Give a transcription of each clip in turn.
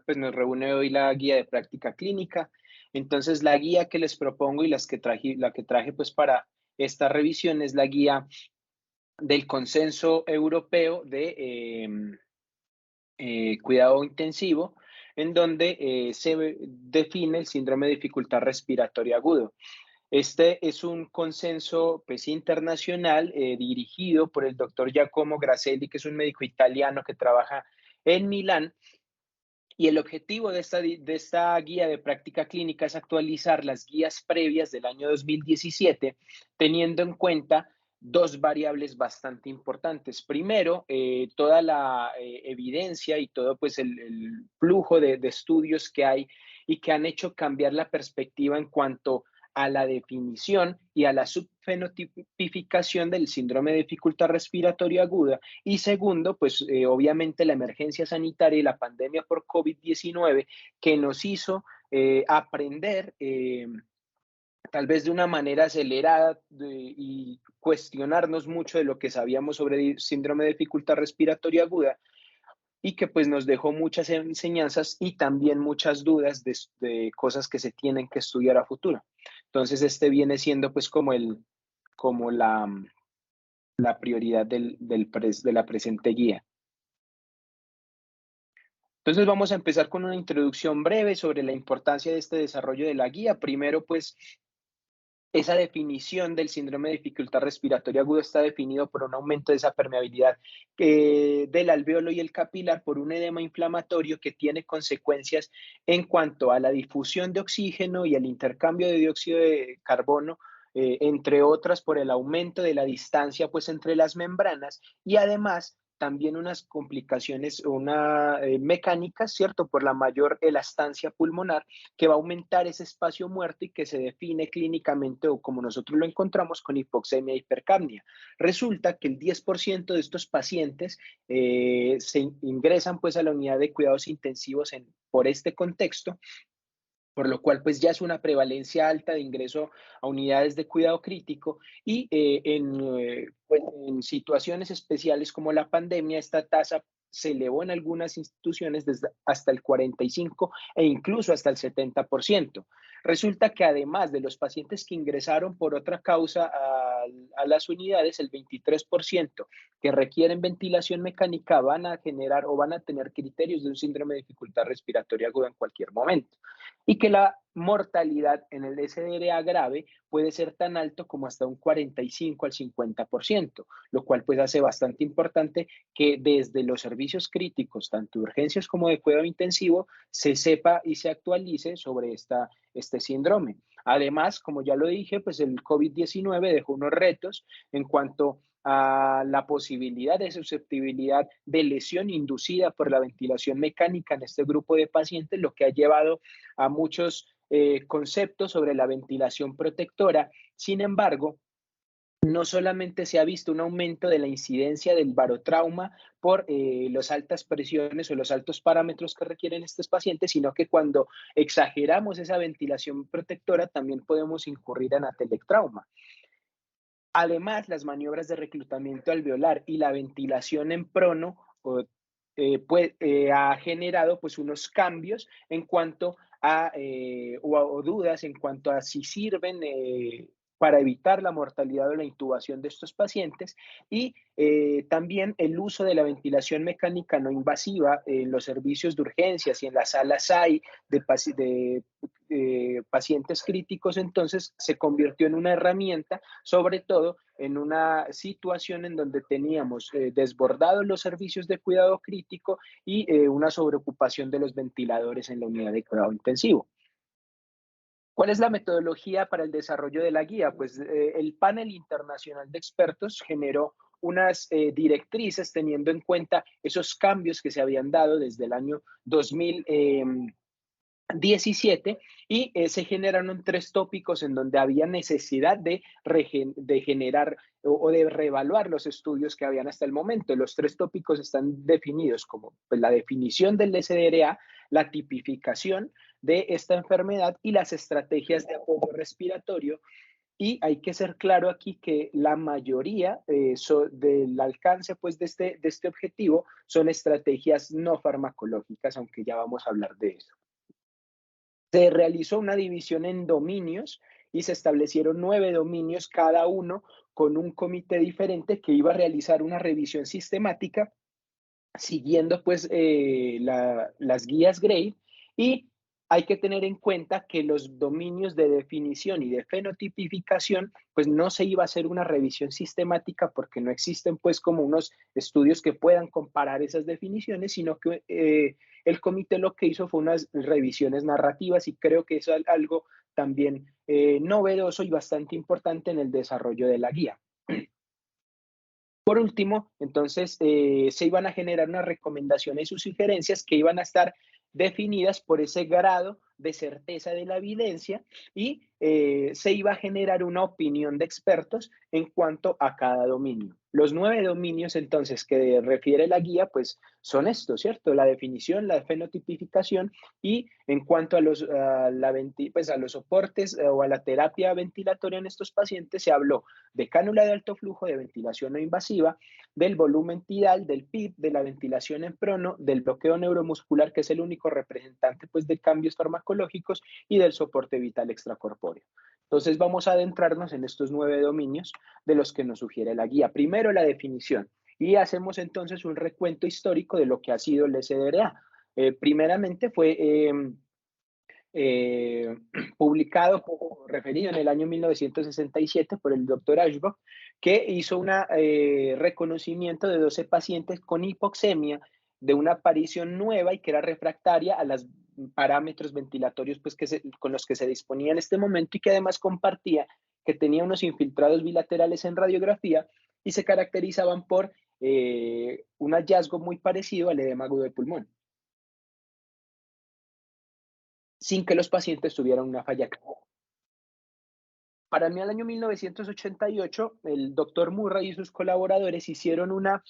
pues nos reúne hoy la guía de práctica clínica. Entonces, la guía que les propongo y la que traje pues para esta revisión es la guía del Consenso Europeo de Cuidado Intensivo, en donde define el síndrome de dificultad respiratoria agudo. Este es un consenso pues, internacional dirigido por el doctor Giacomo Grasselli, que es un médico italiano que trabaja en Milán. Y el objetivo de esta guía de práctica clínica es actualizar las guías previas del año 2017, teniendo en cuenta dos variables bastante importantes. Primero, toda la evidencia y todo pues, el flujo de estudios que hay y que han hecho cambiar la perspectiva en cuanto a la definición y a la subfenotipificación del síndrome de dificultad respiratoria aguda. Y segundo, pues obviamente la emergencia sanitaria y la pandemia por COVID-19 que nos hizo aprender tal vez de una manera acelerada y cuestionarnos mucho de lo que sabíamos sobre síndrome de dificultad respiratoria aguda y que pues nos dejó muchas enseñanzas y también muchas dudas de cosas que se tienen que estudiar a futuro. Entonces este viene siendo pues como la prioridad de la presente guía. Entonces vamos a empezar con una introducción breve sobre la importancia de este desarrollo de la guía. Primero, pues esa definición del síndrome de dificultad respiratoria aguda está definido por un aumento de esa permeabilidad del alvéolo y el capilar por un edema inflamatorio que tiene consecuencias en cuanto a la difusión de oxígeno y el intercambio de dióxido de carbono, entre otras por el aumento de la distancia pues, entre las membranas y además también unas complicaciones mecánicas, ¿cierto? Por la mayor elastancia pulmonar que va a aumentar ese espacio muerto y que se define clínicamente o como nosotros lo encontramos con hipoxemia e hipercapnia. Resulta que el 10% de estos pacientes se ingresan pues a la unidad de cuidados intensivos por este contexto, por lo cual pues ya es una prevalencia alta de ingreso a unidades de cuidado crítico y pues, en situaciones especiales como la pandemia, esta tasa se elevó en algunas instituciones desde hasta el 45 e incluso hasta el 70%. Resulta que además de los pacientes que ingresaron por otra causa a las unidades, el 23% que requieren ventilación mecánica van a generar o van a tener criterios de un síndrome de dificultad respiratoria aguda en cualquier momento y que la mortalidad en el SDRA grave puede ser tan alto como hasta un 45 al 50%, lo cual pues hace bastante importante que desde los servicios críticos, tanto de urgencias como de cuidado intensivo, se sepa y se actualice sobre este síndrome. Además, como ya lo dije, pues el COVID-19 dejó unos retos en cuanto a la posibilidad de susceptibilidad de lesión inducida por la ventilación mecánica en este grupo de pacientes, lo que ha llevado a muchos conceptos sobre la ventilación protectora. Sin embargo, no solamente se ha visto un aumento de la incidencia del barotrauma por las altas presiones o los altos parámetros que requieren estos pacientes, sino que cuando exageramos esa ventilación protectora también podemos incurrir en atelectrauma. Además, las maniobras de reclutamiento alveolar y la ventilación en prono ha generado pues, unos cambios en cuanto o dudas en cuanto a si sirven para evitar la mortalidad o la intubación de estos pacientes y también el uso de la ventilación mecánica no invasiva en los servicios de urgencias y en las salas AI de pacientes críticos, entonces se convirtió en una herramienta, sobre todo en una situación en donde teníamos desbordados los servicios de cuidado crítico y una sobreocupación de los ventiladores en la unidad de cuidado intensivo. ¿Cuál es la metodología para el desarrollo de la guía? Pues el panel internacional de expertos generó unas directrices teniendo en cuenta esos cambios que se habían dado desde el año 2017 y se generaron tres tópicos en donde había necesidad de generar o de reevaluar los estudios que habían hasta el momento. Los tres tópicos están definidos como pues, la definición del SDRA, la tipificación de esta enfermedad y las estrategias de apoyo respiratorio Y hay que ser claro aquí que la mayoría del alcance pues, de este objetivo son estrategias no farmacológicas, aunque ya vamos a hablar de eso. Se realizó una división en dominios y se establecieron 9 dominios, cada uno con un comité diferente que iba a realizar una revisión sistemática siguiendo pues las guías Gray, y hay que tener en cuenta que los dominios de definición y de fenotipificación pues no se iba a hacer una revisión sistemática porque no existen pues como unos estudios que puedan comparar esas definiciones, sino que el comité lo que hizo fue unas revisiones narrativas, y creo que eso es algo también novedoso y bastante importante en el desarrollo de la guía. Por último, entonces, se iban a generar unas recomendaciones y sugerencias que iban a estar definidas por ese grado de certeza de la evidencia, y se iba a generar una opinión de expertos en cuanto a cada dominio. Los 9 dominios, entonces, que refiere la guía, pues son estos, ¿cierto? La definición, la fenotipificación, y en cuanto a pues, a los soportes o a la terapia ventilatoria en estos pacientes, se habló de cánula de alto flujo, de ventilación no invasiva, del volumen tidal, del PIB, de la ventilación en prono, del bloqueo neuromuscular, que es el único representante pues, de cambios farmacológicos, y del soporte vital extracorpóreo. Entonces vamos a adentrarnos en estos 9 dominios de los que nos sugiere la guía. Primero, la definición, y hacemos entonces un recuento histórico de lo que ha sido el SDRA. Primeramente fue eh, publicado, referido en el año 1967 por el doctor Ashbrook, que hizo un reconocimiento de 12 pacientes con hipoxemia de una aparición nueva y que era refractaria a los parámetros ventilatorios pues, con los que se disponía en este momento, y que además compartía que tenía unos infiltrados bilaterales en radiografía y se caracterizaban por un hallazgo muy parecido al edema agudo de pulmón, sin que los pacientes tuvieran una falla. Para mí, al año 1988, el doctor Murray y sus colaboradores hicieron una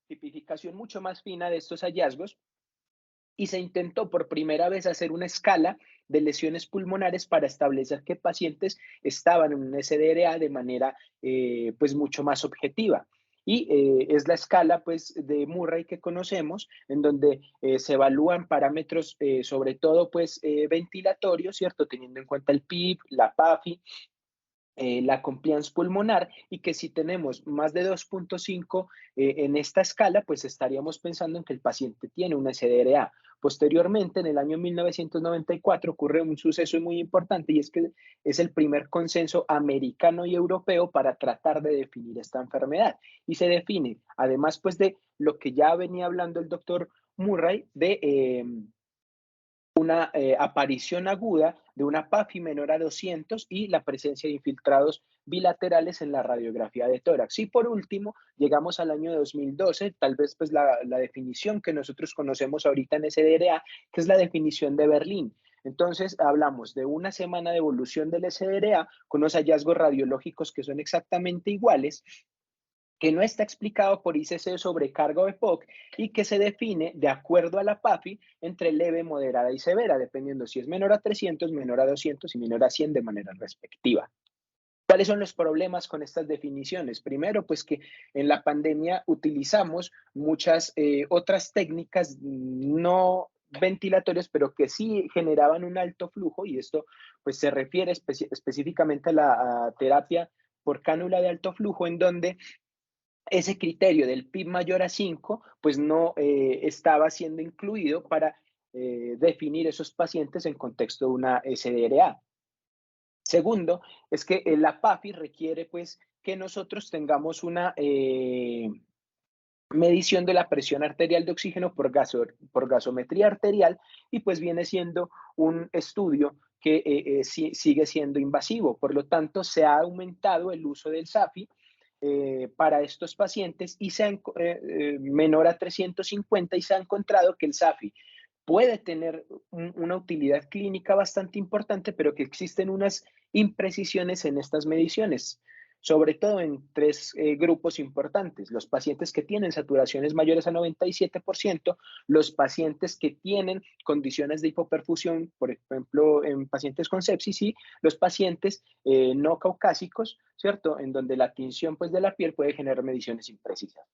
tipificación mucho más fina de estos hallazgos, y se intentó por primera vez hacer una escala de lesiones pulmonares para establecer qué pacientes estaban en un SDRA de manera pues mucho más objetiva. Y es la escala pues de Murray que conocemos, en donde se evalúan parámetros sobre todo pues ventilatorios, ¿cierto? Teniendo en cuenta el PIB, la PAFI, la compliance pulmonar, y que si tenemos más de 2.5 en esta escala, pues estaríamos pensando en que el paciente tiene una SDRA. Posteriormente, en el año 1994, ocurre un suceso muy importante, y es que es el primer consenso americano y europeo para tratar de definir esta enfermedad. Y se define, además pues de lo que ya venía hablando el doctor Murray, de una aparición aguda de una PAFI menor a 200 y la presencia de infiltrados bilaterales en la radiografía de tórax. Y por último, llegamos al año 2012, tal vez pues la definición que nosotros conocemos ahorita en SDRA, que es la definición de Berlín. Entonces, hablamos de una semana de evolución del SDRA con los hallazgos radiológicos que son exactamente iguales, que no está explicado por ICC de sobrecarga o EPOC, y que se define de acuerdo a la PAFI entre leve, moderada y severa, dependiendo si es menor a 300, menor a 200 y menor a 100 de manera respectiva. ¿Cuáles son los problemas con estas definiciones? Primero, pues que en la pandemia utilizamos muchas otras técnicas no ventilatorias, pero que sí generaban un alto flujo, y esto pues se refiere específicamente a la terapia por cánula de alto flujo, en donde ese criterio del PIB mayor a 5, pues no estaba siendo incluido para definir esos pacientes en contexto de una SDRA. Segundo, es que la PAFI requiere pues que nosotros tengamos una medición de la presión arterial de oxígeno por gasometría arterial, y pues viene siendo un estudio que sigue siendo invasivo. Por lo tanto, se ha aumentado el uso del SAFI para estos pacientes, y menor a 350, y se ha encontrado que el SAFI puede tener una utilidad clínica bastante importante, pero que existen unas imprecisiones en estas mediciones. sobre todo en tres grupos importantes: los pacientes que tienen saturaciones mayores a 97%, los pacientes que tienen condiciones de hipoperfusión, por ejemplo, en pacientes con sepsis, y los pacientes no caucásicos, ¿cierto? En donde la tinción pues, de la piel puede generar mediciones imprecisas.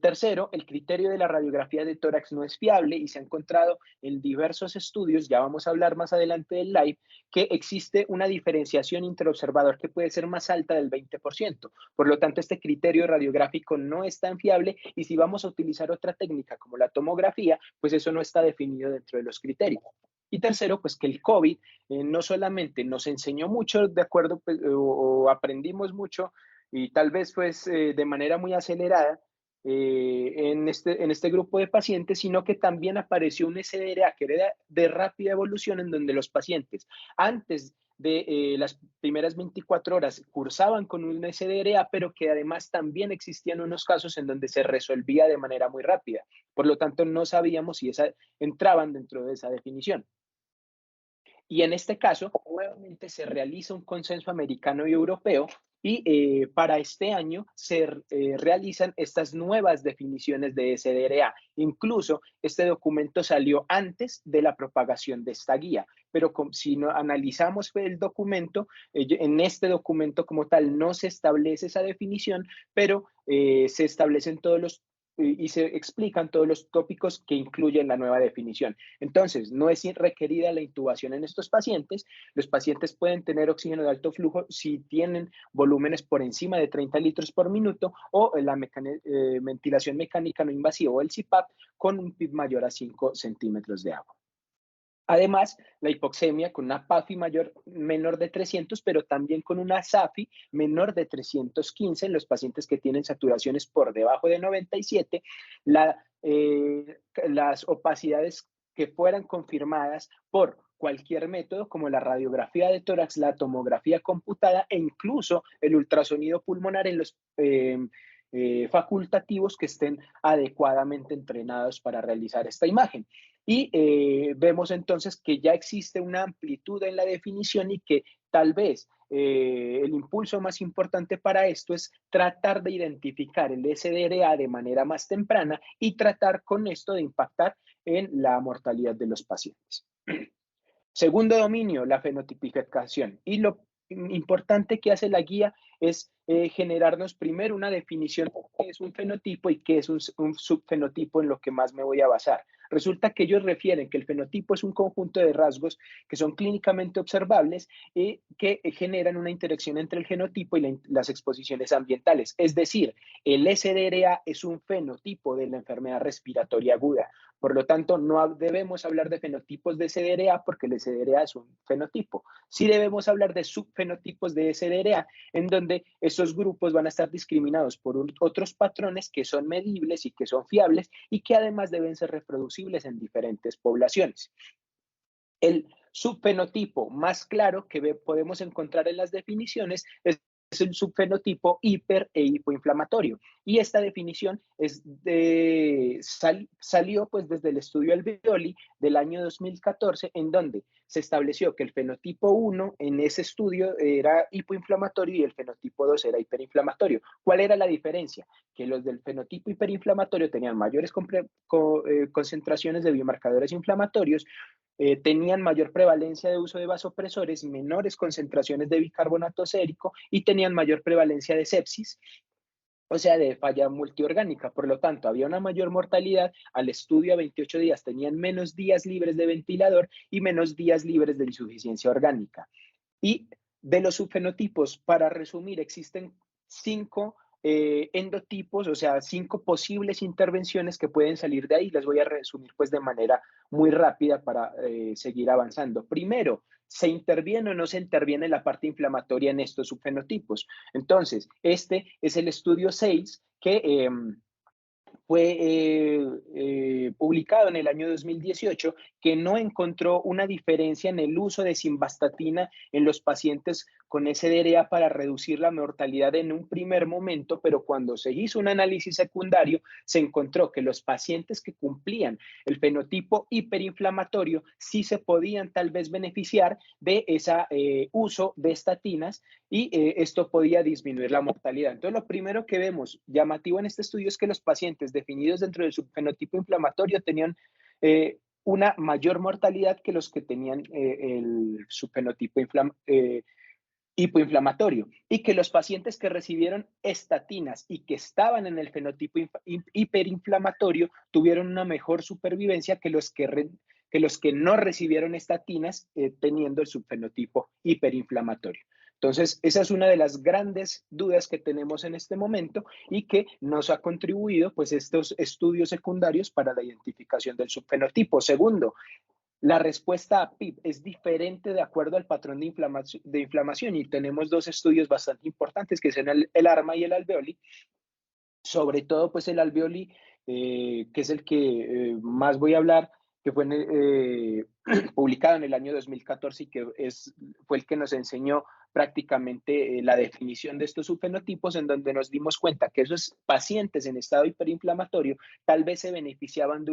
Tercero, el criterio de la radiografía de tórax no es fiable y se ha encontrado en diversos estudios, ya vamos a hablar más adelante del live, que existe una diferenciación interobservador que puede ser más alta del 20%. Por lo tanto, este criterio radiográfico no es tan fiable y si vamos a utilizar otra técnica como la tomografía, pues eso no está definido dentro de los criterios. Y tercero, pues que el COVID no solamente nos enseñó mucho, de acuerdo, pues, o aprendimos mucho y tal vez pues de manera muy acelerada, en este grupo de pacientes, sino que también apareció un SDRA que era de rápida evolución, en donde los pacientes antes de las primeras 24 horas cursaban con un SDRA, pero que además también existían unos casos en donde se resolvía de manera muy rápida. Por lo tanto, no sabíamos si entraban dentro de esa definición. Y en este caso, nuevamente se realiza un consenso americano y europeo y para este año se realizan estas nuevas definiciones de SDRA. Incluso este documento salió antes de la propagación de esta guía, pero si no analizamos el documento, en este documento como tal no se establece esa definición, pero se establecen todos los y se explican todos los tópicos que incluyen la nueva definición. Entonces, no es requerida la intubación en estos pacientes. Los pacientes pueden tener oxígeno de alto flujo si tienen volúmenes por encima de 30 litros por minuto o la ventilación mecánica no invasiva o el CPAP con un PIB mayor a 5 centímetros de agua. Además, la hipoxemia con una PAFI menor de 300, pero también con una SAFI menor de 315 en los pacientes que tienen saturaciones por debajo de 97, las opacidades que fueran confirmadas por cualquier método, como la radiografía de tórax, la tomografía computada e incluso el ultrasonido pulmonar en los facultativos que estén adecuadamente entrenados para realizar esta imagen. Y vemos entonces que ya existe una amplitud en la definición y que tal vez el impulso más importante para esto es tratar de identificar el SDRA de manera más temprana y tratar con esto de impactar en la mortalidad de los pacientes. Segundo dominio, la fenotipificación. Y lo importante que hace la guía es generarnos primero una definición de qué es un fenotipo y qué es un subfenotipo, en lo que más me voy a basar. Resulta que ellos refieren que el fenotipo es un conjunto de rasgos que son clínicamente observables y que generan una interacción entre el genotipo y las exposiciones ambientales. Es decir, el SDRA es un fenotipo de la enfermedad respiratoria aguda. Por lo tanto, no debemos hablar de fenotipos de SDRA porque el SDRA es un fenotipo. Sí debemos hablar de subfenotipos de SDRA, en donde esos grupos van a estar discriminados por otros patrones que son medibles y que son fiables y que además deben ser reproducibles en diferentes poblaciones. El subfenotipo más claro que podemos encontrar en las definiciones es el subfenotipo hiper e hipoinflamatorio. Y esta definición salió pues desde el estudio Alveoli del año 2014, en donde se estableció que el fenotipo 1 en ese estudio era hipoinflamatorio y el fenotipo 2 era hiperinflamatorio. ¿Cuál era la diferencia? Que los del fenotipo hiperinflamatorio tenían mayores concentraciones de biomarcadores inflamatorios, tenían mayor prevalencia de uso de vasopresores, menores concentraciones de bicarbonato sérico y tenían mayor prevalencia de sepsis, o sea, de falla multiorgánica. Por lo tanto, había una mayor mortalidad. Al estudio a 28 días tenían menos días libres de ventilador y menos días libres de insuficiencia orgánica. Y de los subfenotipos, para resumir, existen 5 endotipos, o sea, 5 posibles intervenciones que pueden salir de ahí. Las voy a resumir pues de manera muy rápida para seguir avanzando. Primero, ¿se interviene o no se interviene la parte inflamatoria en estos subfenotipos? Entonces, este es el estudio 6 que fue publicado en el año 2018 que no encontró una diferencia en el uso de simvastatina en los pacientes con SDRA para reducir la mortalidad en un primer momento, pero cuando se hizo un análisis secundario se encontró que los pacientes que cumplían el fenotipo hiperinflamatorio sí se podían tal vez beneficiar de ese uso de estatinas y esto podía disminuir la mortalidad. Entonces, lo primero que vemos llamativo en este estudio es que los pacientes definidos dentro del subfenotipo inflamatorio tenían una mayor mortalidad que los que tenían el subfenotipo hipoinflamatorio y que los pacientes que recibieron estatinas y que estaban en el fenotipo hiperinflamatorio tuvieron una mejor supervivencia que los que no recibieron estatinas teniendo el subfenotipo hiperinflamatorio. Entonces, esa es una de las grandes dudas que tenemos en este momento y que nos ha contribuido pues estos estudios secundarios para la identificación del subfenotipo. Segundo, la respuesta a PIB es diferente de acuerdo al patrón de inflamación y tenemos dos estudios bastante importantes que son el ARMA y el alveoli. Sobre todo, pues el alveoli, que es el que más voy a hablar, que fue publicado en el año 2014 y que fue el que nos enseñó prácticamente la definición de estos subfenotipos, en donde nos dimos cuenta que esos pacientes en estado hiperinflamatorio tal vez se beneficiaban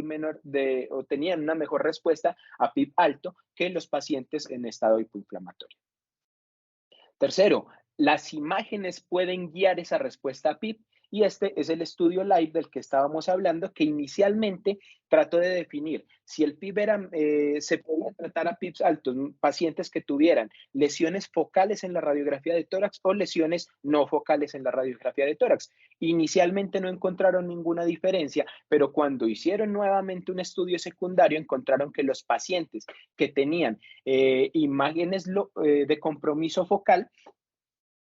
o tenían una mejor respuesta a PIB alto que los pacientes en estado hipoinflamatorio. Tercero, las imágenes pueden guiar esa respuesta a PIB y este es el estudio LIVE del que estábamos hablando, que inicialmente trató de definir si el PIB se podía tratar a PIBs altos, pacientes que tuvieran lesiones focales en la radiografía de tórax o lesiones no focales en la radiografía de tórax. Inicialmente no encontraron ninguna diferencia, pero cuando hicieron nuevamente un estudio secundario encontraron que los pacientes que tenían imágenes de compromiso focal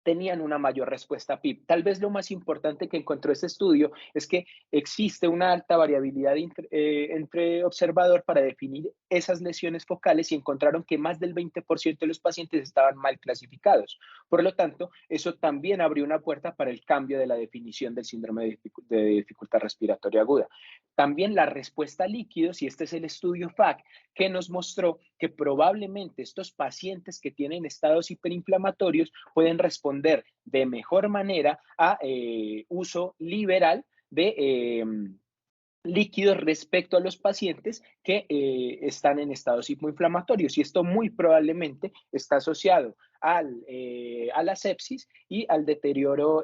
tenían una mayor respuesta a PIB. Tal vez lo más importante que encontró este estudio es que existe una alta variabilidad entre observador para definir esas lesiones focales y encontraron que más del 20% de los pacientes estaban mal clasificados. Por lo tanto, eso también abrió una puerta para el cambio de la definición del síndrome de dificultad respiratoria aguda. También la respuesta a líquidos, y este es el estudio FAC, que nos mostró que probablemente estos pacientes que tienen estados hiperinflamatorios pueden responder de mejor manera a uso liberal de líquidos respecto a los pacientes que están en estados hipoinflamatorios y esto muy probablemente está asociado a la sepsis y al deterioro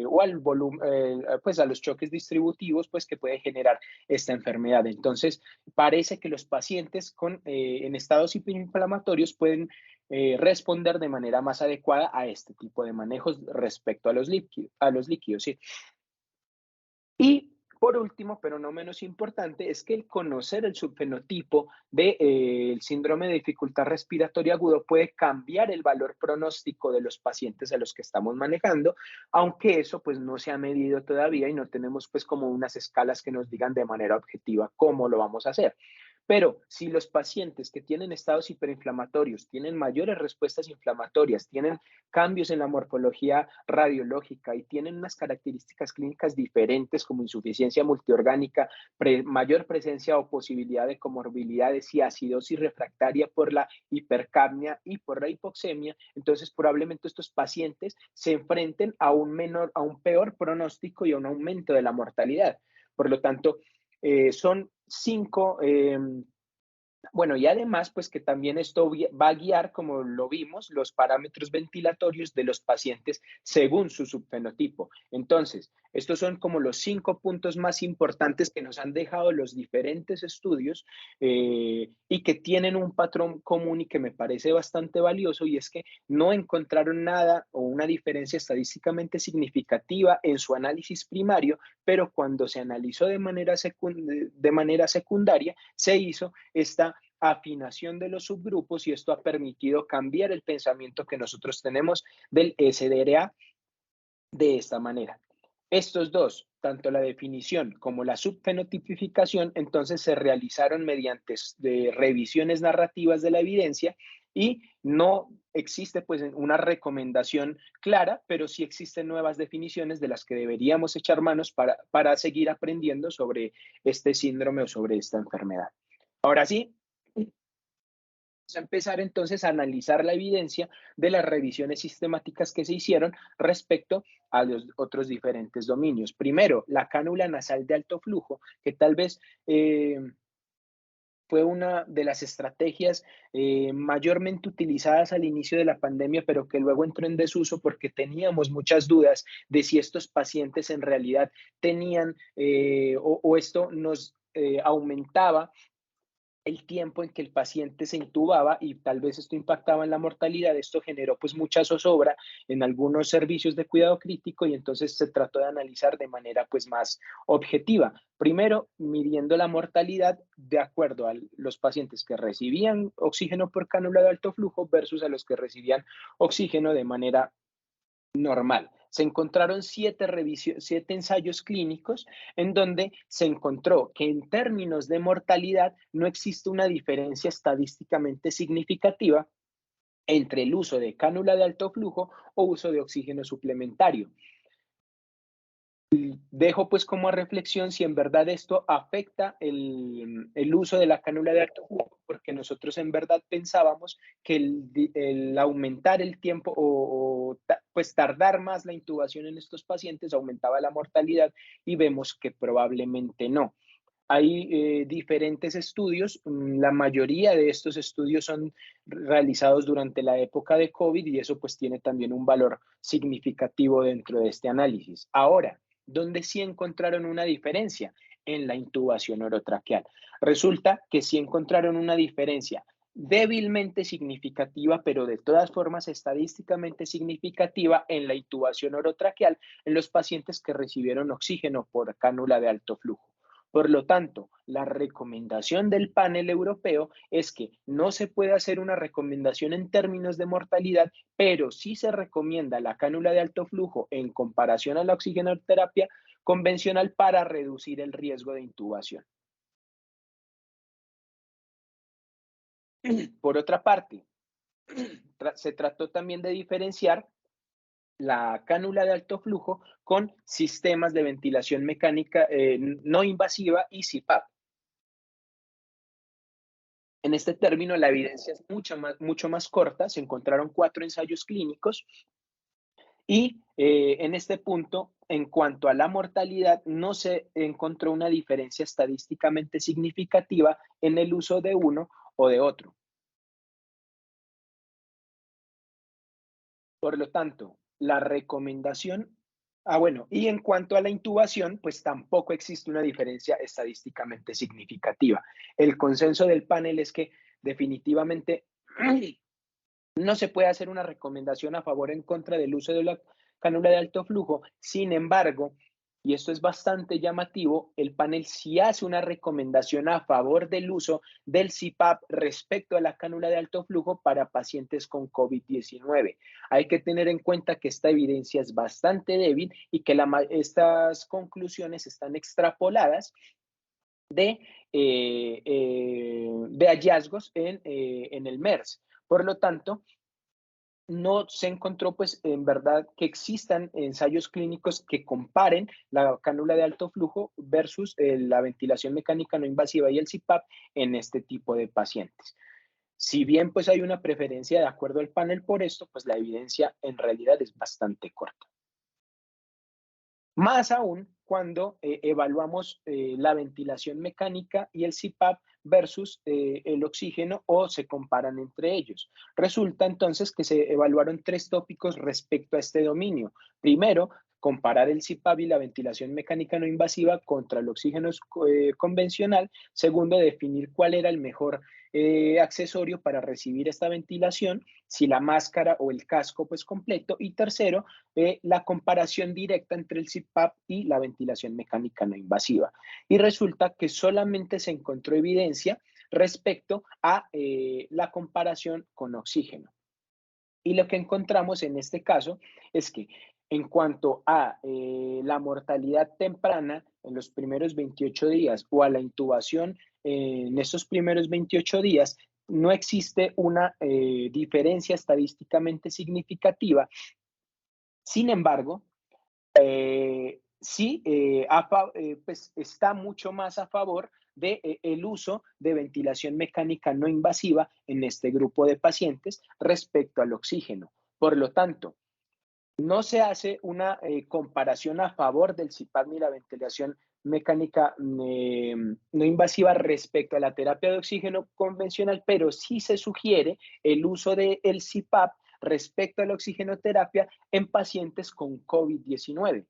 o al volumen, pues a los choques distributivos pues que puede generar esta enfermedad. Entonces, parece que los pacientes en estados hipoinflamatorios pueden responder de manera más adecuada a este tipo de manejos respecto a los líquidos, ¿sí? Y por último, pero no menos importante, es que el conocer el subfenotipo del síndrome de dificultad respiratoria agudo puede cambiar el valor pronóstico de los pacientes a los que estamos manejando, aunque eso pues no se ha medido todavía y no tenemos pues como unas escalas que nos digan de manera objetiva cómo lo vamos a hacer. Pero si los pacientes que tienen estados hiperinflamatorios tienen mayores respuestas inflamatorias, tienen cambios en la morfología radiológica y tienen unas características clínicas diferentes como insuficiencia multiorgánica, mayor presencia o posibilidad de comorbilidades y acidosis refractaria por la hipercapnia y por la hipoxemia, entonces probablemente estos pacientes se enfrenten a un peor pronóstico y a un aumento de la mortalidad. Por lo tanto, son 5 bueno, y además, pues que también esto va a guiar, como lo vimos, los parámetros ventilatorios de los pacientes según su subfenotipo. Entonces, estos son como los 5 puntos más importantes que nos han dejado los diferentes estudios y que tienen un patrón común y que me parece bastante valioso, y es que no encontraron nada o una diferencia estadísticamente significativa en su análisis primario, pero cuando se analizó de manera secundaria, se hizo esta afinación de los subgrupos y esto ha permitido cambiar el pensamiento que nosotros tenemos del SDRA de esta manera. Estos dos, tanto la definición como la subfenotipificación, entonces se realizaron mediante revisiones narrativas de la evidencia y no existe pues una recomendación clara, pero sí existen nuevas definiciones de las que deberíamos echar manos para seguir aprendiendo sobre este síndrome o sobre esta enfermedad. Ahora sí, vamos a empezar entonces a analizar la evidencia de las revisiones sistemáticas que se hicieron respecto a los otros diferentes dominios. Primero, la cánula nasal de alto flujo, que tal vez fue una de las estrategias mayormente utilizadas al inicio de la pandemia, pero que luego entró en desuso porque teníamos muchas dudas de si estos pacientes en realidad tenían o esto nos aumentaba el tiempo en que el paciente se intubaba y tal vez esto impactaba en la mortalidad. Esto generó pues mucha zozobra en algunos servicios de cuidado crítico y entonces se trató de analizar de manera pues más objetiva. Primero, midiendo la mortalidad de acuerdo a los pacientes que recibían oxígeno por cánula de alto flujo versus a los que recibían oxígeno de manera normal. Se encontraron siete ensayos clínicos en donde se encontró que en términos de mortalidad no existe una diferencia estadísticamente significativa entre el uso de cánula de alto flujo o uso de oxígeno suplementario. Dejo pues como a reflexión si en verdad esto afecta el uso de la cánula de alto flujo, porque nosotros en verdad pensábamos que el aumentar el tiempo pues tardar más la intubación en estos pacientes aumentaba la mortalidad y vemos que probablemente no. Hay diferentes estudios, la mayoría de estos estudios son realizados durante la época de COVID y eso pues tiene también un valor significativo dentro de este análisis. Ahora, ¿dónde sí encontraron una diferencia? En la intubación orotraqueal. Resulta que sí encontraron una diferencia débilmente significativa, pero de todas formas estadísticamente significativa en la intubación orotraqueal en los pacientes que recibieron oxígeno por cánula de alto flujo. Por lo tanto, la recomendación del panel europeo es que no se puede hacer una recomendación en términos de mortalidad, pero sí se recomienda la cánula de alto flujo en comparación a la oxigenoterapia convencional para reducir el riesgo de intubación. Por otra parte, se trató también de diferenciar la cánula de alto flujo con sistemas de ventilación mecánica no invasiva y CPAP. En este término, la evidencia es mucho más corta. Se encontraron 4 ensayos clínicos y en este punto, en cuanto a la mortalidad, no se encontró una diferencia estadísticamente significativa en el uso de uno o de otro. Por lo tanto, la recomendación, bueno, y en cuanto a la intubación, pues tampoco existe una diferencia estadísticamente significativa. El consenso del panel es que definitivamente no se puede hacer una recomendación a favor o en contra del uso de la cánula de alto flujo. Sin embargo, y esto es bastante llamativo, el panel sí hace una recomendación a favor del uso del CPAP respecto a la cánula de alto flujo para pacientes con COVID-19. Hay que tener en cuenta que esta evidencia es bastante débil y que estas conclusiones están extrapoladas de hallazgos en el MERS. Por lo tanto, no se encontró, pues, en verdad que existan ensayos clínicos que comparen la cánula de alto flujo versus la ventilación mecánica no invasiva y el CPAP en este tipo de pacientes. Si bien, pues, hay una preferencia de acuerdo al panel por esto, pues, la evidencia en realidad es bastante corta. Más aún cuando evaluamos la ventilación mecánica y el CPAP versus el oxígeno o se comparan entre ellos. Resulta entonces que se evaluaron 3 tópicos respecto a este dominio. Primero, comparar el CPAP y la ventilación mecánica no invasiva contra el oxígeno convencional. Segundo, definir cuál era el mejor accesorio para recibir esta ventilación, si la máscara o el casco pues completo. Y tercero, la comparación directa entre el CPAP y la ventilación mecánica no invasiva. Y resulta que solamente se encontró evidencia respecto a la comparación con oxígeno. Y lo que encontramos en este caso es que en cuanto a la mortalidad temprana en los primeros 28 días o a la intubación en esos primeros 28 días, no existe una diferencia estadísticamente significativa. Sin embargo, sí, pues está mucho más a favor de el uso de ventilación mecánica no invasiva en este grupo de pacientes respecto al oxígeno. Por lo tanto, no se hace una comparación a favor del CPAP ni la ventilación mecánica no invasiva respecto a la terapia de oxígeno convencional, pero sí se sugiere el uso del CPAP respecto a la oxigenoterapia en pacientes con COVID-19.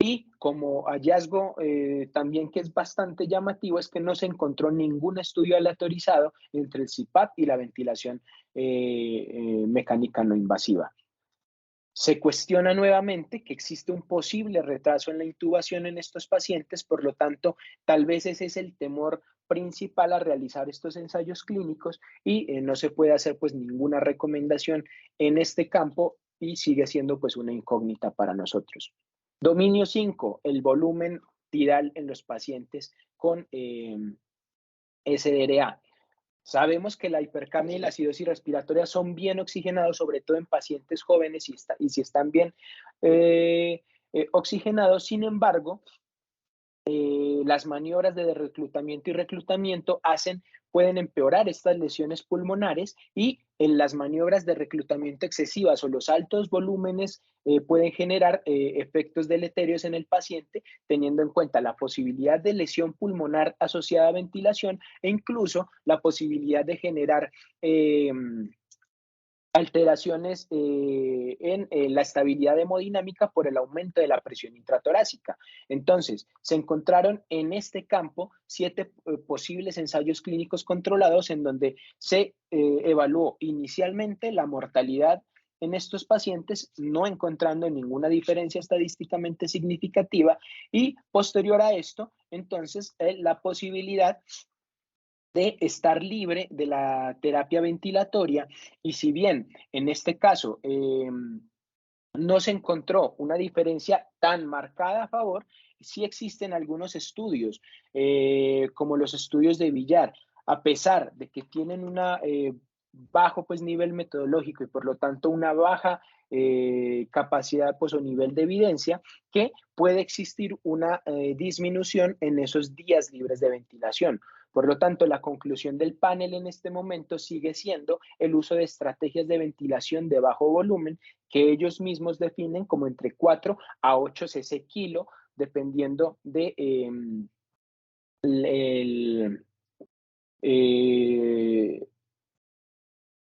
Y como hallazgo también que es bastante llamativo es que no se encontró ningún estudio aleatorizado entre el CPAP y la ventilación mecánica no invasiva. Se cuestiona nuevamente que existe un posible retraso en la intubación en estos pacientes, por lo tanto, tal vez ese es el temor principal a realizar estos ensayos clínicos y no se puede hacer pues ninguna recomendación en este campo y sigue siendo pues una incógnita para nosotros. Dominio 5, el volumen tidal en los pacientes con SDRA. Sabemos que la hipercapnia y la acidosis respiratoria son bien oxigenados, sobre todo en pacientes jóvenes y si están bien oxigenados. Sin embargo, las maniobras de reclutamiento y reclutamiento pueden empeorar estas lesiones pulmonares y en las maniobras de reclutamiento excesivas o los altos volúmenes pueden generar efectos deleterios en el paciente, teniendo en cuenta la posibilidad de lesión pulmonar asociada a ventilación e incluso la posibilidad de generar alteraciones en la estabilidad hemodinámica por el aumento de la presión intratorácica. Entonces, se encontraron en este campo 7 posibles ensayos clínicos controlados en donde se evaluó inicialmente la mortalidad en estos pacientes, no encontrando ninguna diferencia estadísticamente significativa y posterior a esto, entonces, la posibilidad de estar libre de la terapia ventilatoria y si bien en este caso no se encontró una diferencia tan marcada a favor, sí existen algunos estudios, como los estudios de Villar, a pesar de que tienen un bajo pues, nivel metodológico y por lo tanto una baja capacidad pues, o nivel de evidencia, que puede existir una disminución en esos días libres de ventilación. Por lo tanto, la conclusión del panel en este momento sigue siendo el uso de estrategias de ventilación de bajo volumen que ellos mismos definen como entre 4 a 8 cc kilo, dependiendo de, el, eh,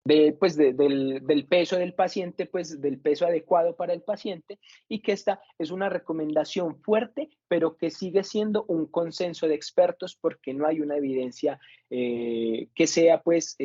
del peso del paciente, pues del peso adecuado para el paciente y que esta es una recomendación fuerte, pero que sigue siendo un consenso de expertos porque no hay una evidencia que sea pues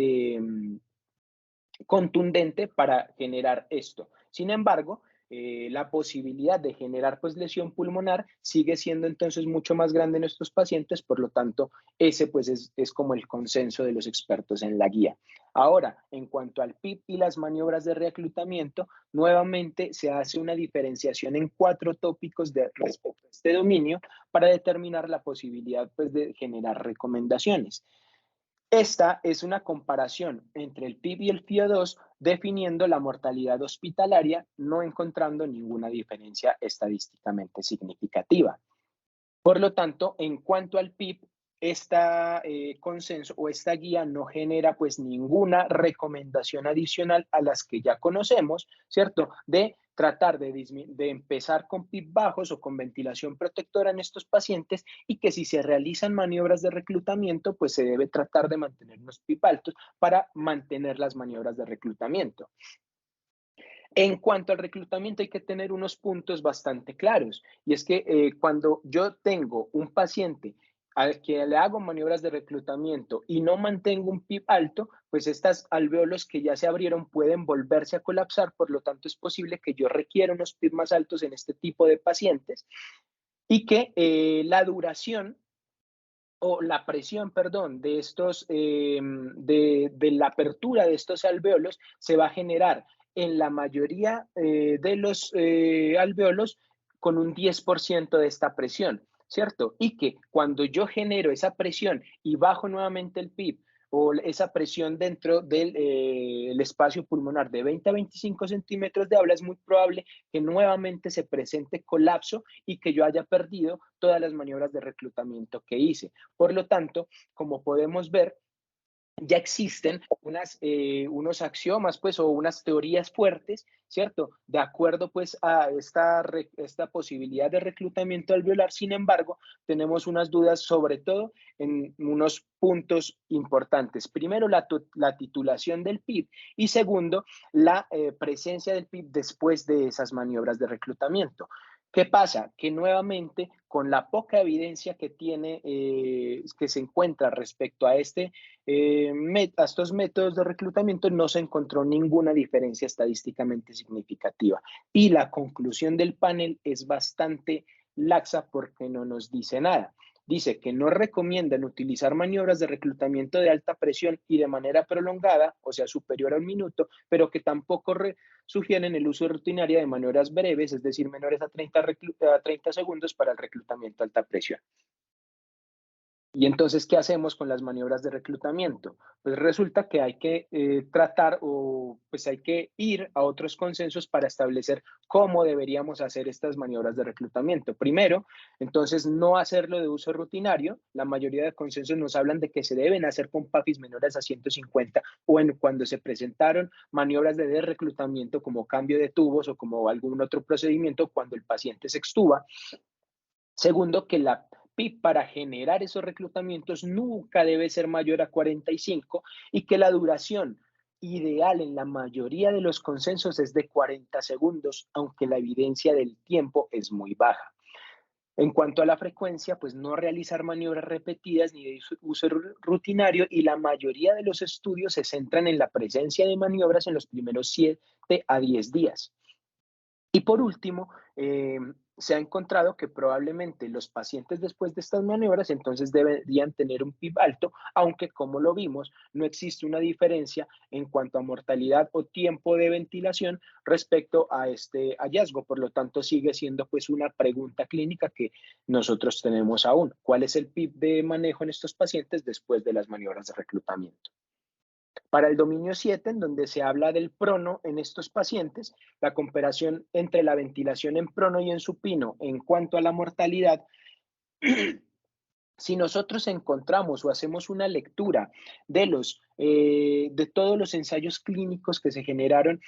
contundente para generar esto. Sin embargo, la posibilidad de generar pues lesión pulmonar sigue siendo entonces mucho más grande en estos pacientes, por lo tanto, ese pues es como el consenso de los expertos en la guía. Ahora, en cuanto al PIP y las maniobras de reclutamiento, nuevamente se hace una diferenciación en 4 tópicos respecto a este dominio para determinar la posibilidad pues de generar recomendaciones. Esta es una comparación entre el PIB y el FIO2 definiendo la mortalidad hospitalaria, no encontrando ninguna diferencia estadísticamente significativa. Por lo tanto, en cuanto al PIB, esta consenso o esta guía no genera pues ninguna recomendación adicional a las que ya conocemos, ¿cierto? De tratar de empezar con PIB bajos o con ventilación protectora en estos pacientes y que si se realizan maniobras de reclutamiento, pues se debe tratar de mantener unos PIB altos para mantener las maniobras de reclutamiento. En cuanto al reclutamiento hay que tener unos puntos bastante claros y es que cuando yo tengo un paciente al que le hago maniobras de reclutamiento y no mantengo un PIB alto, pues estas alvéolos que ya se abrieron pueden volverse a colapsar, por lo tanto es posible que yo requiera unos PIB más altos en este tipo de pacientes y que la duración o la presión, perdón, de estos, de la apertura de estos alvéolos se va a generar en la mayoría de los alvéolos con un 10% de esta presión, ¿cierto? Y que cuando yo genero esa presión y bajo nuevamente el PIB o esa presión dentro del el espacio pulmonar de 20 a 25 centímetros de habla, es muy probable que nuevamente se presente colapso y que yo haya perdido todas las maniobras de reclutamiento que hice. Por lo tanto, como podemos ver, ya existen unos axiomas, pues, o unas teorías fuertes, ¿cierto? De acuerdo, pues, a esta posibilidad de reclutamiento alveolar. Sin embargo, tenemos unas dudas, sobre todo en unos puntos importantes. Primero, la titulación del PIB y segundo, la presencia del PIB después de esas maniobras de reclutamiento. ¿Qué pasa? Que nuevamente, con la poca evidencia que tiene, que se encuentra respecto a a estos métodos de reclutamiento, no se encontró ninguna diferencia estadísticamente significativa. Y la conclusión del panel es bastante laxa porque no nos dice nada. Dice que no recomiendan utilizar maniobras de reclutamiento de alta presión y de manera prolongada, o sea, superior a un minuto, pero que tampoco sugieren el uso rutinario de maniobras breves, es decir, menores a 30 segundos para el reclutamiento a alta presión. Y entonces, ¿qué hacemos con las maniobras de reclutamiento? Pues resulta que hay que tratar o pues hay que ir a otros consensos para establecer cómo deberíamos hacer estas maniobras de reclutamiento. Primero, entonces, no hacerlo de uso rutinario. La mayoría de consensos nos hablan de que se deben hacer con PAFIs menores a 150 o cuando se presentaron maniobras de reclutamiento como cambio de tubos o como algún otro procedimiento cuando el paciente se extuba. Segundo, que la PIB para generar esos reclutamientos nunca debe ser mayor a 45 y que la duración ideal en la mayoría de los consensos es de 40 segundos, aunque la evidencia del tiempo es muy baja. En cuanto a la frecuencia, pues no realizar maniobras repetidas ni de uso rutinario, y la mayoría de los estudios se centran en la presencia de maniobras en los primeros 7 a 10 días. Y por último, se ha encontrado que probablemente los pacientes después de estas maniobras entonces deberían tener un PIB alto, aunque como lo vimos, no existe una diferencia en cuanto a mortalidad o tiempo de ventilación respecto a este hallazgo. Por lo tanto, sigue siendo pues una pregunta clínica que nosotros tenemos aún. ¿Cuál es el PIB de manejo en estos pacientes después de las maniobras de reclutamiento? Para el dominio 7, en donde se habla del prono en estos pacientes, la comparación entre la ventilación en prono y en supino en cuanto a la mortalidad, si nosotros encontramos o hacemos una lectura de todos los ensayos clínicos que se generaron,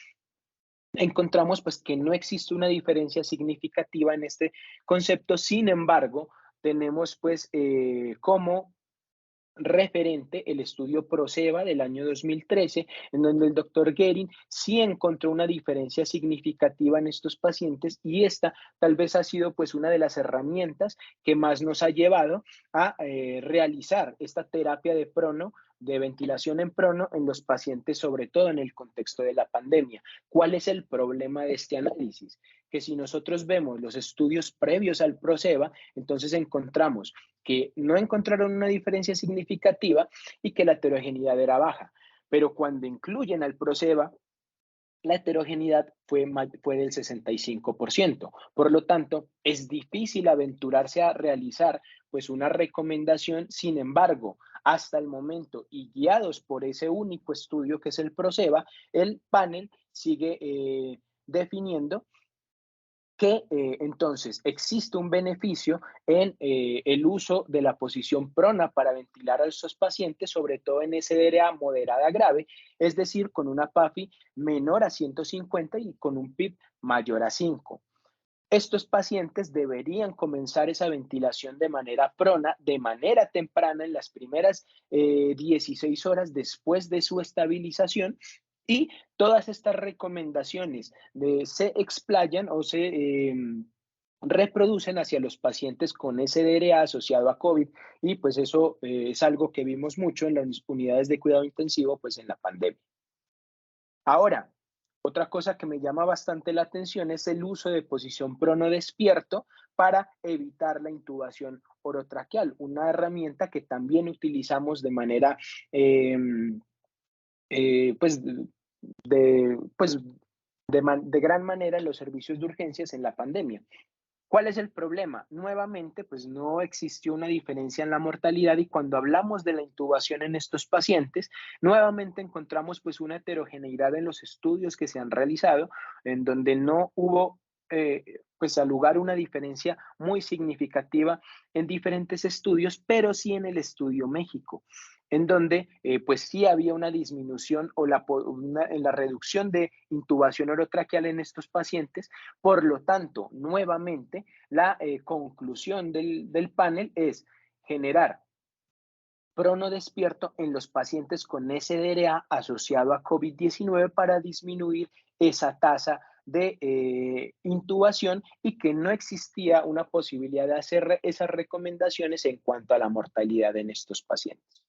encontramos pues que no existe una diferencia significativa en este concepto. Sin embargo, tenemos pues como referente el estudio PROCEBA del año 2013, en donde el doctor Guerin sí encontró una diferencia significativa en estos pacientes, y esta tal vez ha sido pues una de las herramientas que más nos ha llevado a realizar esta terapia de prono, de ventilación en prono en los pacientes, sobre todo en el contexto de la pandemia. ¿Cuál es el problema de este análisis? Que si nosotros vemos los estudios previos al PROCEBA, entonces encontramos que no encontraron una diferencia significativa y que la heterogeneidad era baja. Pero cuando incluyen al PROCEBA, la heterogeneidad fue del 65%. Por lo tanto, es difícil aventurarse a realizar pues una recomendación. Sin embargo, hasta el momento y guiados por ese único estudio que es el PROCEBA, el panel sigue definiendo que entonces existe un beneficio en el uso de la posición prona para ventilar a estos pacientes, sobre todo en SDRA moderada grave, es decir, con una PAFI menor a 150 y con un PIB mayor a 5. Estos pacientes deberían comenzar esa ventilación de manera prona, de manera temprana, en las primeras 16 horas después de su estabilización, y todas estas recomendaciones se explayan o se reproducen hacia los pacientes con SDRA asociado a COVID, y pues eso es algo que vimos mucho en las unidades de cuidado intensivo pues en la pandemia. Ahora, otra cosa que me llama bastante la atención es el uso de posición prono despierto para evitar la intubación orotraqueal, una herramienta que también utilizamos de manera, eh, pues, de, pues de gran manera en los servicios de urgencias en la pandemia. ¿Cuál es el problema? Nuevamente, pues no existió una diferencia en la mortalidad y cuando hablamos de la intubación en estos pacientes, nuevamente encontramos pues una heterogeneidad en los estudios que se han realizado, en donde no hubo pues al lugar una diferencia muy significativa en diferentes estudios, pero sí en el estudio México, en donde pues sí había una disminución o en la reducción de intubación orotraqueal en estos pacientes. Por lo tanto, nuevamente, la conclusión del panel es generar prono despierto en los pacientes con SDRA asociado a COVID-19 para disminuir esa tasa de intubación y que no existía una posibilidad de hacer esas recomendaciones en cuanto a la mortalidad en estos pacientes.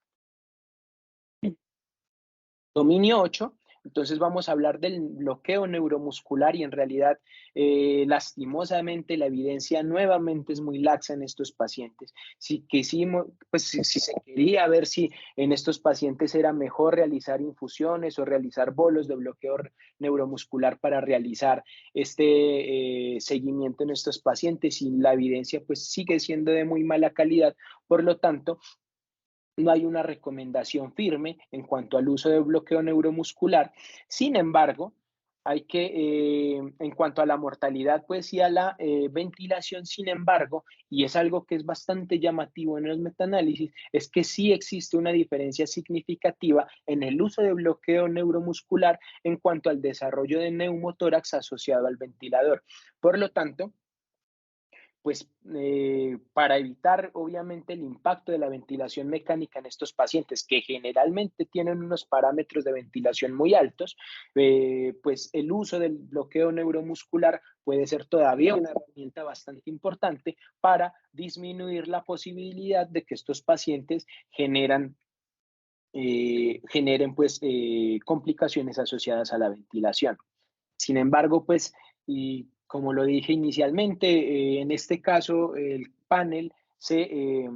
Dominio 8, entonces vamos a hablar del bloqueo neuromuscular y en realidad, lastimosamente, la evidencia nuevamente es muy laxa en estos pacientes. Si quisimos, pues si se quería ver si en estos pacientes era mejor realizar infusiones o realizar bolos de bloqueo neuromuscular para realizar este seguimiento en estos pacientes y la evidencia pues sigue siendo de muy mala calidad. Por lo tanto, no hay una recomendación firme en cuanto al uso de bloqueo neuromuscular. Sin embargo, hay que, en cuanto a la mortalidad, pues y a la ventilación, sin embargo, y es algo que es bastante llamativo en los metaanálisis, es que sí existe una diferencia significativa en el uso de bloqueo neuromuscular en cuanto al desarrollo de neumotórax asociado al ventilador. Por lo tanto, pues para evitar obviamente el impacto de la ventilación mecánica en estos pacientes que generalmente tienen unos parámetros de ventilación muy altos, pues el uso del bloqueo neuromuscular puede ser todavía una herramienta bastante importante para disminuir la posibilidad de que estos pacientes generen pues complicaciones asociadas a la ventilación. Sin embargo, pues, y como lo dije inicialmente, en este caso el panel se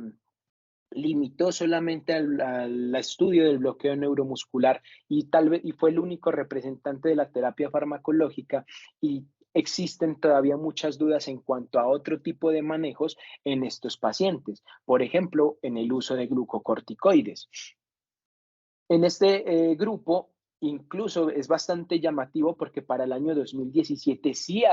limitó solamente al estudio del bloqueo neuromuscular y tal vez y fue el único representante de la terapia farmacológica y existen todavía muchas dudas en cuanto a otro tipo de manejos en estos pacientes, por ejemplo, en el uso de glucocorticoides. En este grupo, incluso es bastante llamativo porque para el año 2017 sí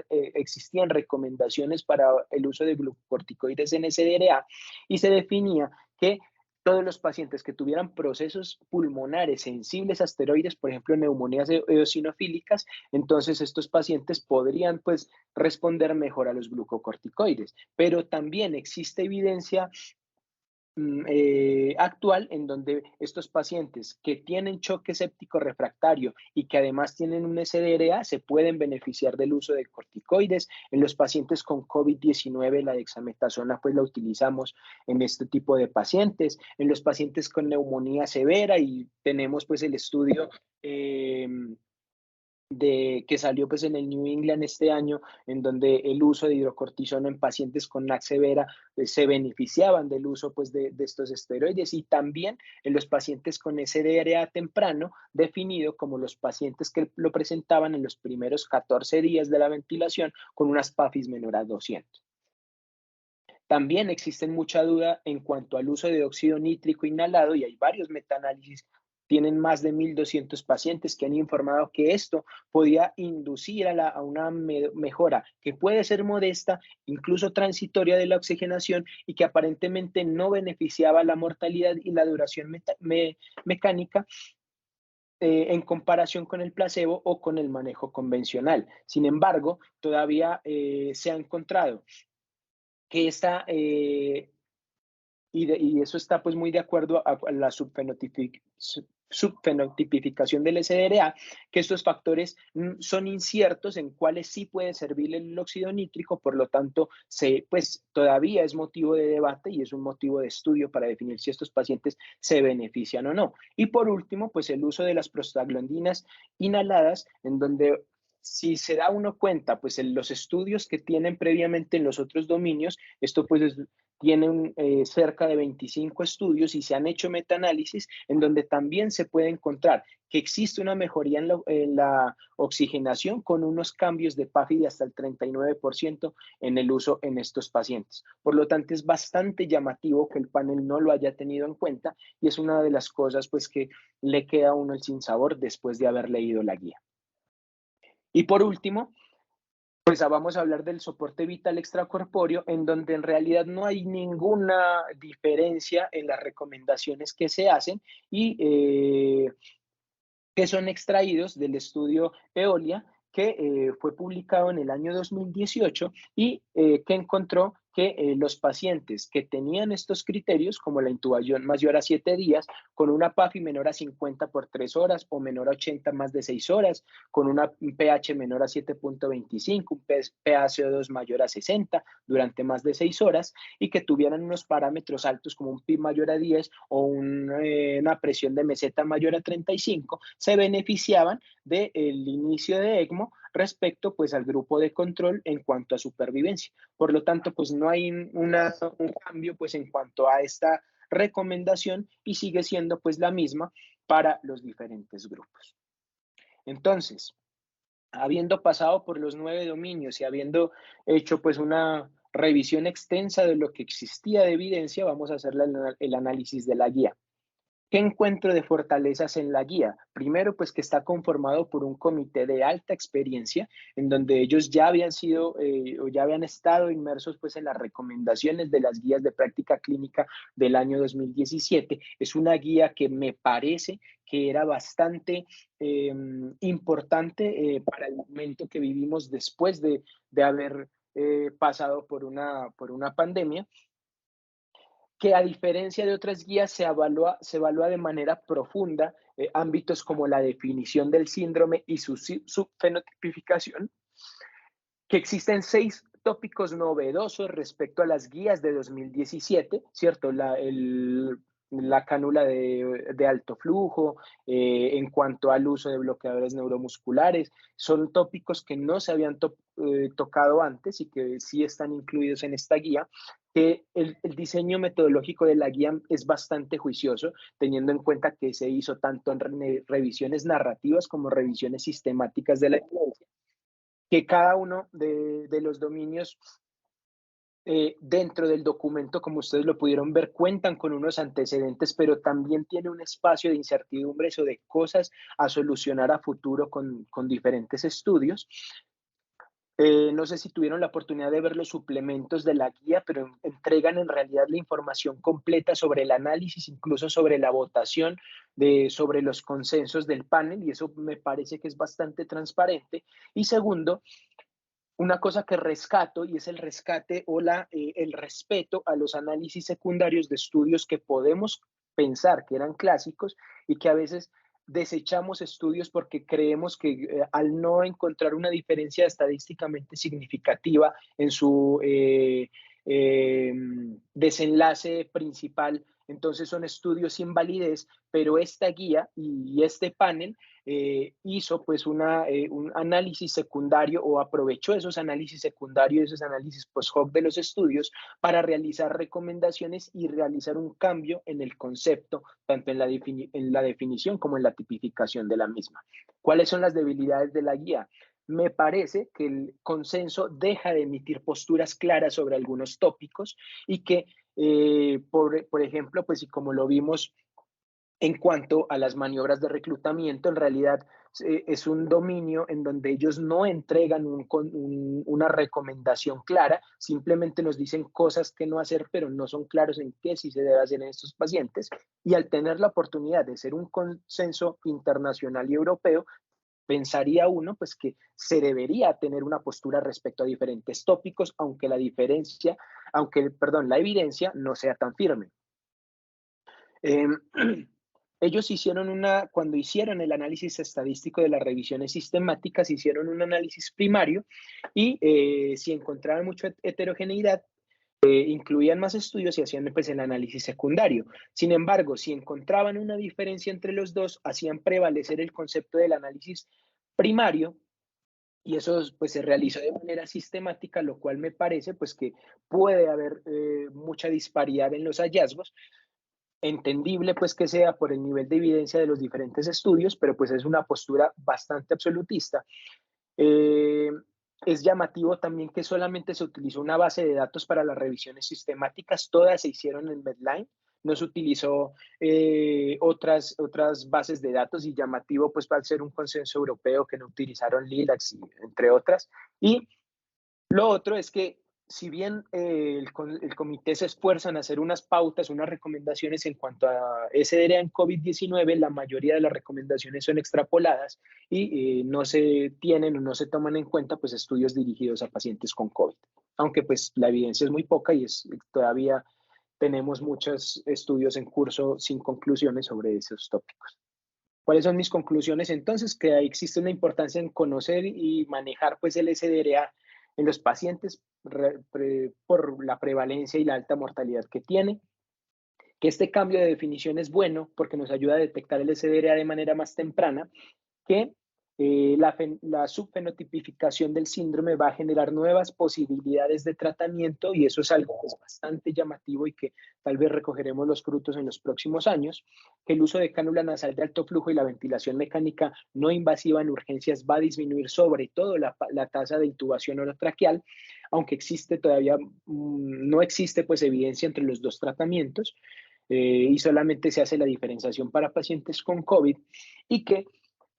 existían recomendaciones para el uso de glucocorticoides en SDRA y se definía que todos los pacientes que tuvieran procesos pulmonares sensibles a esteroides, por ejemplo, neumonías eosinofílicas, entonces estos pacientes podrían pues responder mejor a los glucocorticoides. Pero también existe evidencia actual en donde estos pacientes que tienen choque séptico refractario y que además tienen un SDRA se pueden beneficiar del uso de corticoides. En los pacientes con COVID-19 la dexametasona pues la utilizamos en este tipo de pacientes. En los pacientes con neumonía severa y tenemos pues el estudio que salió pues en el New England este año, en donde el uso de hidrocortisona en pacientes con NAC severa se beneficiaban del uso pues de estos esteroides y también en los pacientes con SDRA temprano, definido como los pacientes que lo presentaban en los primeros 14 días de la ventilación con unas PAFIs menor a 200. También existen mucha duda en cuanto al uso de óxido nítrico inhalado y hay varios metaanálisis, tienen más de 1.200 pacientes que han informado que esto podía inducir a una mejora que puede ser modesta, incluso transitoria de la oxigenación y que aparentemente no beneficiaba la mortalidad y la duración mecánica en comparación con el placebo o con el manejo convencional. Sin embargo, todavía se ha encontrado que y eso está pues muy de acuerdo a la subfenotipificación del SDRA, que estos factores son inciertos en cuáles sí puede servir el óxido nítrico, por lo tanto, pues todavía es motivo de debate y es un motivo de estudio para definir si estos pacientes se benefician o no. Y por último, pues el uso de las prostaglandinas inhaladas, en donde si se da uno cuenta, pues en los estudios que tienen previamente en los otros dominios, esto pues tienen cerca de 25 estudios y se han hecho metaanálisis en donde también se puede encontrar que existe una mejoría en la oxigenación con unos cambios de PAFI de hasta el 39% en el uso en estos pacientes. Por lo tanto, es bastante llamativo que el panel no lo haya tenido en cuenta y es una de las cosas pues que le queda a uno el sinsabor después de haber leído la guía. Y por último, pues vamos a hablar del soporte vital extracorpóreo, en donde en realidad no hay ninguna diferencia en las recomendaciones que se hacen y que son extraídos del estudio Eolia, que fue publicado en el año 2018 y que encontró que los pacientes que tenían estos criterios, como la intubación mayor a 7 días, con una PAFI menor a 50 por 3 horas o menor a 80 más de 6 horas, con un pH menor a 7.25, un PaCO2 mayor a 60 durante más de 6 horas y que tuvieran unos parámetros altos como un PIB mayor a 10 o una presión de meseta mayor a 35, se beneficiaban del inicio de ECMO respecto pues al grupo de control en cuanto a supervivencia. Por lo tanto, pues no hay un cambio pues en cuanto a esta recomendación y sigue siendo pues la misma para los diferentes grupos. Entonces, habiendo pasado por los 9 dominios y habiendo hecho pues una revisión extensa de lo que existía de evidencia, vamos a hacer el análisis de la guía. ¿Qué encuentro de fortalezas en la guía? Primero, pues que está conformado por un comité de alta experiencia, en donde ellos ya habían sido o ya habían estado inmersos pues en las recomendaciones de las guías de práctica clínica del año 2017. Es una guía que me parece que era bastante importante para el momento que vivimos después de haber pasado por una pandemia, que a diferencia de otras guías se evalúa de manera profunda ámbitos como la definición del síndrome y su fenotipificación, que existen 6 tópicos novedosos respecto a las guías de 2017, ¿cierto? La cánula de alto flujo, en cuanto al uso de bloqueadores neuromusculares, son tópicos que no se habían tocado antes y que sí están incluidos en esta guía, que el diseño metodológico de la guía es bastante juicioso, teniendo en cuenta que se hizo tanto en revisiones narrativas como revisiones sistemáticas de la evidencia, que cada uno de los dominios dentro del documento, como ustedes lo pudieron ver, cuentan con unos antecedentes, pero también tiene un espacio de incertidumbre sobre cosas a solucionar a futuro con diferentes estudios. No sé si tuvieron la oportunidad de ver los suplementos de la guía, pero entregan en realidad la información completa sobre el análisis, incluso sobre la votación, sobre los consensos del panel, y eso me parece que es bastante transparente. Y segundo, una cosa que rescato y es el rescate o el respeto a los análisis secundarios de estudios que podemos pensar que eran clásicos y que a veces desechamos estudios porque creemos que al no encontrar una diferencia estadísticamente significativa en su eh, desenlace principal, entonces son estudios sin validez, pero esta guía y este panel hizo pues un análisis secundario o aprovechó esos análisis secundarios, esos análisis post-hoc de los estudios para realizar recomendaciones y realizar un cambio en el concepto, tanto en la definición como en la tipificación de la misma. ¿Cuáles son las debilidades de la guía? Me parece que el consenso deja de emitir posturas claras sobre algunos tópicos y que, por ejemplo, pues y como lo vimos en cuanto a las maniobras de reclutamiento, en realidad es un dominio en donde ellos no entregan una recomendación clara, simplemente nos dicen cosas que no hacer, pero no son claros en qué sí se debe hacer en estos pacientes. Y al tener la oportunidad de ser un consenso internacional y europeo, pensaría uno pues que se debería tener una postura respecto a diferentes tópicos, aunque la evidencia no sea tan firme. Eh, Ellos cuando hicieron el análisis estadístico de las revisiones sistemáticas, hicieron un análisis primario y si encontraban mucha heterogeneidad, incluían más estudios y hacían pues, el análisis secundario. Sin embargo, si encontraban una diferencia entre los dos, hacían prevalecer el concepto del análisis primario y eso pues se realizó de manera sistemática, lo cual me parece pues que puede haber mucha disparidad en los hallazgos, entendible pues que sea por el nivel de evidencia de los diferentes estudios, pero pues es una postura bastante absolutista. Eh, es llamativo también que solamente se utilizó una base de datos para las revisiones sistemáticas, todas se hicieron en Medline, no se utilizó otras bases de datos y llamativo pues para ser un consenso europeo que no utilizaron Lilacs, entre otras. Y lo otro es que si bien el comité se esfuerza en hacer unas pautas, unas recomendaciones en cuanto a SDRA en COVID-19, la mayoría de las recomendaciones son extrapoladas y no se tienen o no se toman en cuenta pues estudios dirigidos a pacientes con COVID. Aunque pues la evidencia es muy poca y todavía tenemos muchos estudios en curso sin conclusiones sobre esos tópicos. ¿Cuáles son mis conclusiones entonces? Que existe una importancia en conocer y manejar pues el SDRA en los pacientes por la prevalencia y la alta mortalidad que tiene, que este cambio de definición es bueno porque nos ayuda a detectar el SDRA de manera más temprana, que la subfenotipificación del síndrome va a generar nuevas posibilidades de tratamiento y eso es algo que es bastante llamativo y que tal vez recogeremos los frutos en los próximos años, que el uso de cánula nasal de alto flujo y la ventilación mecánica no invasiva en urgencias va a disminuir sobre todo la tasa de intubación orotraqueal, aunque existe todavía, no existe pues evidencia entre los dos tratamientos y solamente se hace la diferenciación para pacientes con COVID y que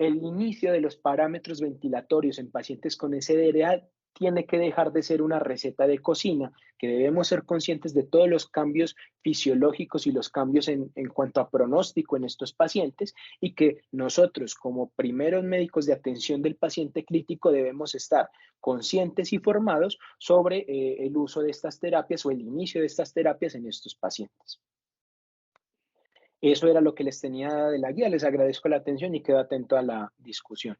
el inicio de los parámetros ventilatorios en pacientes con SDRA tiene que dejar de ser una receta de cocina, que debemos ser conscientes de todos los cambios fisiológicos y los cambios en cuanto a pronóstico en estos pacientes y que nosotros como primeros médicos de atención del paciente crítico debemos estar conscientes y formados sobre el uso de estas terapias o el inicio de estas terapias en estos pacientes. Eso era lo que les tenía de la guía. Les agradezco la atención y quedo atento a la discusión.